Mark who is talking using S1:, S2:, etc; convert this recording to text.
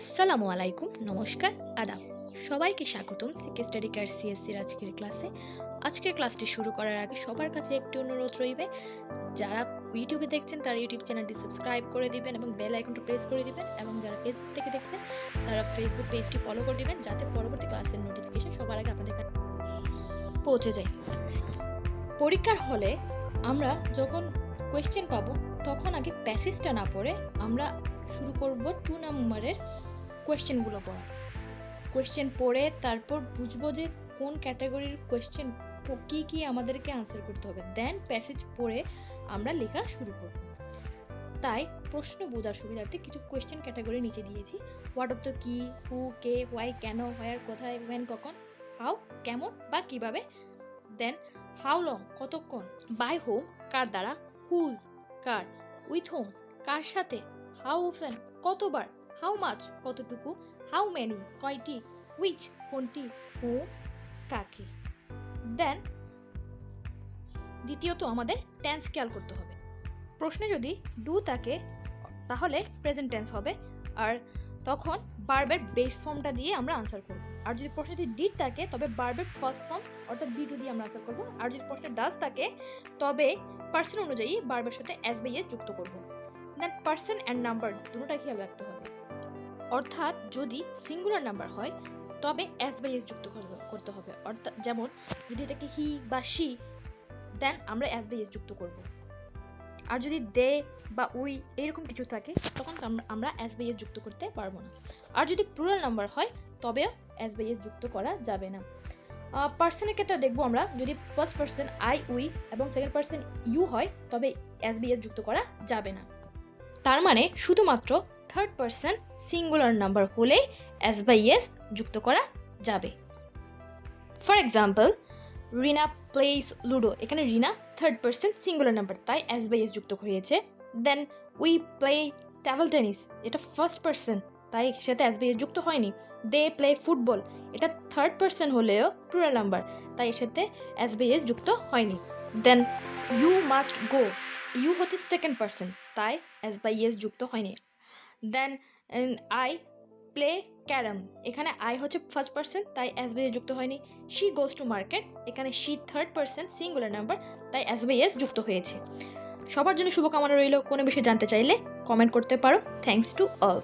S1: আসসালামু আলাইকুম, নমস্কার, আদাব। সবাইকে স্বাগতম সিকে স্টাডি কেয়ার সিএসসির আজকের ক্লাসে। আজকের ক্লাসটি শুরু করার আগে সবার কাছে একটি অনুরোধ রইবে, যারা ইউটিউবে দেখছেন তারা ইউটিউব চ্যানেলটি সাবস্ক্রাইব করে দিবেন এবং বেল আইকনটি প্রেস করে দিবেন, এবং যারা ফেসবুক থেকে দেখছেন তারা ফেসবুক পেজটি ফলো করে দিবেন, যাতে পরবর্তী ক্লাসের নোটিফিকেশন সবার আগে আপনাদের কাছে পৌঁছে যায়। পরীক্ষার হলে আমরা যখন কোয়েশ্চেন পাবো তখন আগে প্যাসেজটা না পড়ে আমরা শুরু করব 2 নম্বরের কোয়েশ্চেনগুলো পড়া। কোয়েশ্চেন পড়ে তারপর বুঝবো যে কোন ক্যাটাগরির কোয়েশ্চেন কি আমাদেরকে আনসার করতে হবে, দেন প্যাসেজ পড়ে আমরা লেখা শুরু করব। তাই প্রশ্ন বোঝার সুবিধার্থে কিছু কোয়েশ্চেন ক্যাটাগরি নিচে দিয়েছি। হোয়াট অফ দ্য কি, হু, কে, হোয়াই, কেন, হোয়ার, কোথায়, ওয়েন, কখন, হাউ, কেমন বা কিভাবে, দেন হাউ লং, কতক্ষণ, বাই হোম, কার দ্বারা, হুজ, কার, উইথ হোম, কার সাথে, হাউ অফেন, কতবার, হাউ মাচ, কতটুকু, হাউ মেনি, কয়টি, উইচ, কোনটি, হু, কাকে। দেন দ্বিতীয়ত আমাদের টেন্স খেয়াল করতে হবে। প্রশ্নে যদি ডু থাকে তাহলে প্রেজেন্ট টেন্স হবে, আর তখন ভার্বের বেস ফর্মটা দিয়ে আমরা আনসার করব। আর যদি প্রশ্নে যদি ডিড থাকে তবে ভার্বের ফার্স্ট ফর্ম অর্থাৎ বি টু দিয়ে আমরা আনসার করব। আর যদি প্রশ্নে ডাজ থাকে তবে পার্সন অনুযায়ী ভার্বের সাথে এস বাই এস যুক্ত করব। দেন পার্সন অ্যান্ড নাম্বার দুটোটা খেয়াল রাখতে হবে, অর্থাৎ যদি সিঙ্গুলার নাম্বার হয় তবে এস বাই এস যুক্ত করতে হবে। অর্থাৎ যেমন যদি থাকে হি বা শি, দেন আমরা এস বাই এস যুক্ত করব। আর যদি দে বা উই এরকম কিছু থাকে তখন আমরা এস বাই এস যুক্ত করতে পারবো না। আর যদি প্লুরাল নাম্বার হয় তবেও এস বাই এস যুক্ত করা যাবে না। পার্সনের ক্ষেত্রে দেখবো আমরা, যদি ফার্স্ট পার্সন আই উই এবং সেকেন্ড পার্সন ইউ হয় তবে এস বাই এস যুক্ত করা যাবে না। তার মানে শুধুমাত্র থার্ড পার্সন সিঙ্গুলার নাম্বার হলে এস বাই এস যুক্ত করা যাবে। For example, Rina plays ludo, এখানে Rina third person singular number তাই এস বাই এস যুক্ত হয়েছে। Then we play table tennis, এটা ফার্স্ট পার্সন তাই সেটা এস বাই এস যুক্ত হয়নি। দে প্লে ফুটবল, এটা থার্ড পার্সন হলেও প্লুরাল নাম্বার তাই এর সাথে এস বাই এস যুক্ত হয়নি। Then you must go, you হচ্ছে সেকেন্ড পার্সন তাই এস বাই এস যুক্ত হয়নি। দেন আই প্লে ক্যারাম, এখানে আই হচ্ছে ফার্স্ট পার্সন তাই এস বাই এস যুক্ত হয়নি। শি গোজ টু মার্কেট, এখানে she third person singular number তাই এস বাই এস যুক্ত হয়েছে। সবার জন্য শুভকামনা রইল। কোনো বিষয়ে জানতে চাইলে কমেন্ট করতে পারো। Thanks to all.